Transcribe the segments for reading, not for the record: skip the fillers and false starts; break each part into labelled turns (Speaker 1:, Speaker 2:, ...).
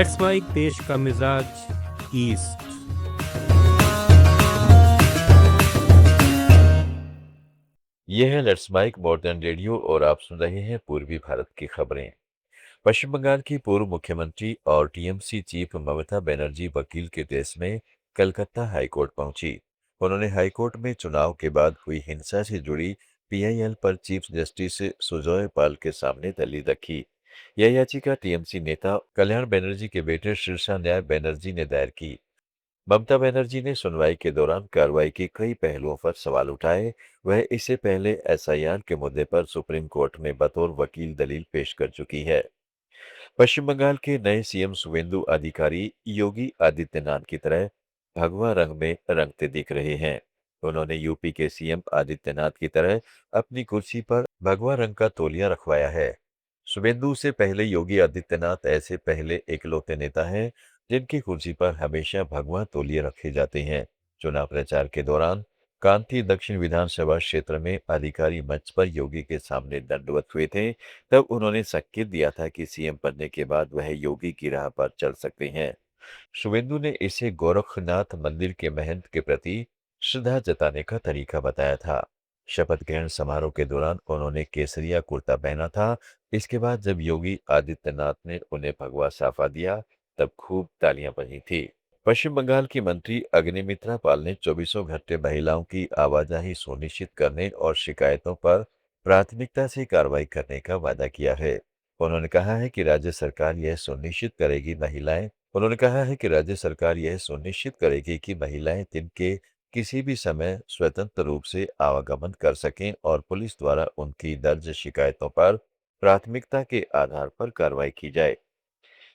Speaker 1: Let's mic देश का मिजाज ईस्ट।
Speaker 2: ये है लेट्स माइक मॉडर्न रेडियो और आप सुन रहे हैं पूर्वी भारत की खबरें। पश्चिम बंगाल की पूर्व मुख्यमंत्री और टीएमसी चीफ ममता बनर्जी वकील के केस में कलकत्ता हाईकोर्ट पहुंची। उन्होंने हाईकोर्ट में चुनाव के बाद हुई हिंसा से जुड़ी पीआईएल पर चीफ जस्टिस सुजोय पाल के सामने दलील रखी। यह याचिका टीएमसी नेता कल्याण बनर्जी के बेटे शीर्षा न्याय बनर्जी ने दायर की। ममता बनर्जी ने सुनवाई के दौरान कार्रवाई के कई पहलुओं पर सवाल उठाए। वह इससे पहले एसआईआर के मुद्दे पर सुप्रीम कोर्ट में बतौर वकील दलील पेश कर चुकी है। पश्चिम बंगाल के नए सीएम शुवेंदु अधिकारी योगी आदित्यनाथ की तरह भगवा रंग में रंगते दिख रहे हैं। उन्होंने यूपी के सीएम आदित्यनाथ की तरह अपनी कुर्सी पर भगवा रंग का तौलिया रखवाया है। शुवेंदु से पहले योगी आदित्यनाथ ऐसे पहले इकलौते नेता हैं जिनकी कुर्सी पर हमेशा भगवा तौलिए रखे जाते हैं। चुनाव प्रचार के दौरान कांती दक्षिण विधानसभा क्षेत्र में अधिकारी मंच पर योगी के सामने दंडवत हुए थे। तब उन्होंने संकेत दिया था कि सीएम बनने के बाद वह योगी की राह पर चल सकते हैं। शुवेंदु ने इसे गोरखनाथ मंदिर के महंत के प्रति श्रद्धा जताने का तरीका बताया था। शपथ ग्रहण समारोह के दौरान उन्होंने केसरिया कुर्ता पहना था। इसके बाद जब योगी आदित्यनाथ ने उन्हें भगवा साफा दिया तब खूब तालियां बजी थी। पश्चिम बंगाल की मंत्री अग्निमित्रा पाल ने 24 घंटे महिलाओं की आवाजाही सुनिश्चित करने और शिकायतों पर प्राथमिकता से कार्रवाई करने का वादा किया है। उन्होंने कहा है कि राज्य सरकार यह सुनिश्चित करेगी कि महिलाएं दिन के किसी भी समय स्वतंत्र रूप से आवागमन कर सकें और पुलिस द्वारा उनकी दर्ज शिकायतों पर प्राथमिकता के आधार पर कार्रवाई की जाए।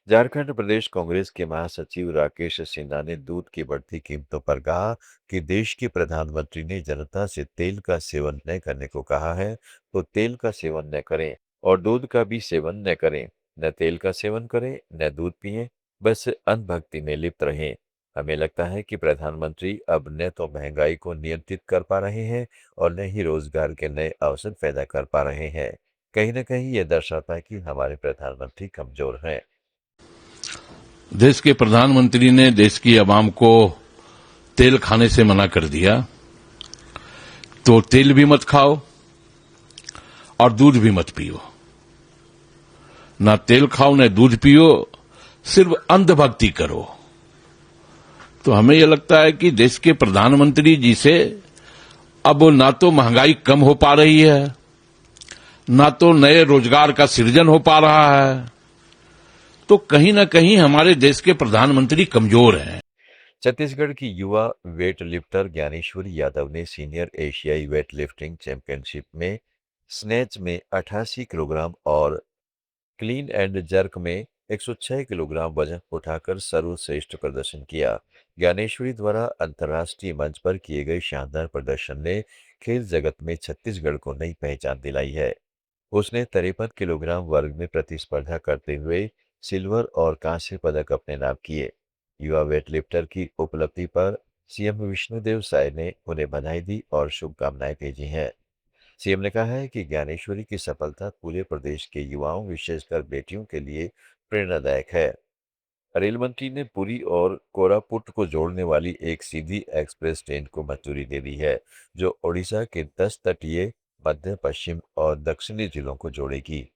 Speaker 2: झारखंड प्रदेश कांग्रेस के महासचिव राकेश सिन्हा ने दूध की बढ़ती कीमतों पर कहा कि देश के प्रधानमंत्री ने जनता से तेल का सेवन न करने को कहा है, तो तेल का सेवन न करें और दूध का भी सेवन न करें। न तेल का सेवन करें न दूध पिएं, बस अंधभक्ति में लिप्त रहें। हमें लगता है कि प्रधानमंत्री अब न तो महंगाई को नियंत्रित कर पा रहे हैं और न ही रोजगार के नए अवसर पैदा कर पा रहे हैं। कहीं न कहीं यह दर्शाता है कि हमारे प्रधानमंत्री कमजोर हैं।
Speaker 3: देश के प्रधानमंत्री ने देश की आवाम को तेल खाने से मना कर दिया, तो तेल भी मत खाओ और दूध भी मत पियो। ना तेल खाओ न दूध पियो, सिर्फ अंधभक्ति करो। तो हमें यह लगता है कि देश के प्रधानमंत्री जी से अब ना तो महंगाई कम हो पा रही है, ना तो नए रोजगार का सृजन हो पा रहा है। तो कहीं ना कहीं हमारे देश के प्रधानमंत्री कमजोर हैं।
Speaker 2: छत्तीसगढ़ की युवा वेट लिफ्टर ज्ञानेश्वरी यादव ने सीनियर एशियाई वेट लिफ्टिंग चैंपियनशिप में स्नैच में 88 किलोग्राम और क्लीन एंड जर्क में 106 किलोग्राम वजन उठाकर सर्वश्रेष्ठ प्रदर्शन किया। ज्ञानेश्वरी द्वारा अंतर्राष्ट्रीय मंच पर किए गए शानदार प्रदर्शन ने खेल जगत में छत्तीसगढ़ को नई पहचान दिलाई है। उसने 53 किलोग्राम वर्ग में प्रतिस्पर्धा करते हुए सिल्वर और कांस्य पदक अपने नाम किए। युवा वेटलिफ्टर की उपलब्धि पर सीएम विष्णुदेव साय ने उन्हें बधाई दी और शुभकामनाएं भेजी हैं। सीएम ने कहा है कि ज्ञानेश्वरी की सफलता पूरे प्रदेश के युवाओं, विशेषकर बेटियों के लिए प्रेरणादायक है। रेल मंत्री ने पुरी और कोरापुट को जोड़ने वाली एक सीधी एक्सप्रेस ट्रेन को मंजूरी दे दी है, जो ओडिशा के 10 तटीय, मध्य, पश्चिम और दक्षिणी जिलों को जोड़ेगी।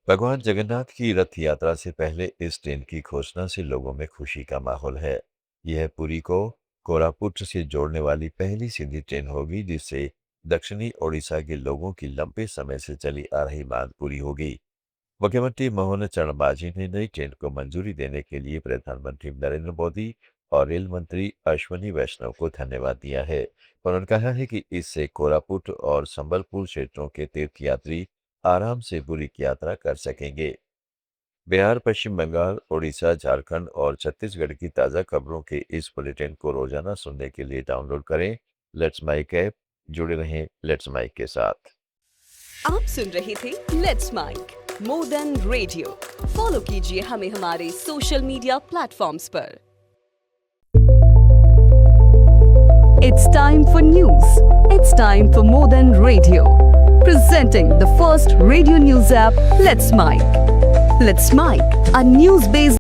Speaker 2: भगवान जगन्नाथ की रथ यात्रा से पहले इस ट्रेन की घोषणा से लोगों में खुशी का माहौल है। यह पुरी को कोरापुट से जोड़ने वाली पहली सीधी ट्रेन होगी, जिससे दक्षिणी ओडिशा के लोगों की लंबे समय से चली आ रही मांग पूरी होगी। मुख्यमंत्री मोहन चरण मांझी ने नई ट्रेन को मंजूरी देने के लिए प्रधानमंत्री नरेंद्र मोदी और रेल मंत्री अश्वनी वैष्णव को धन्यवाद दिया है। उन्होंने कहा है कि इससे कोरापुट और संबलपुर क्षेत्रों के तीर्थयात्री आराम से पुरी की यात्रा कर सकेंगे। बिहार, पश्चिम बंगाल, उड़ीसा, झारखंड और छत्तीसगढ़ की ताज़ा खबरों के इस बुलेटिन को रोजाना सुनने के लिए डाउनलोड करें लेट्स माइक ऐप। जुड़े रहें लेट्स माइक के साथ।
Speaker 4: आप सुन रहे थे let's mike more than radio. Follow कीजिए हमें हमारे सोशल मीडिया प्लेटफॉर्म्स पर। It's time for news. It's time for more than radio. Presenting the first radio news app, Let's Mike. Let's Mike, a news-based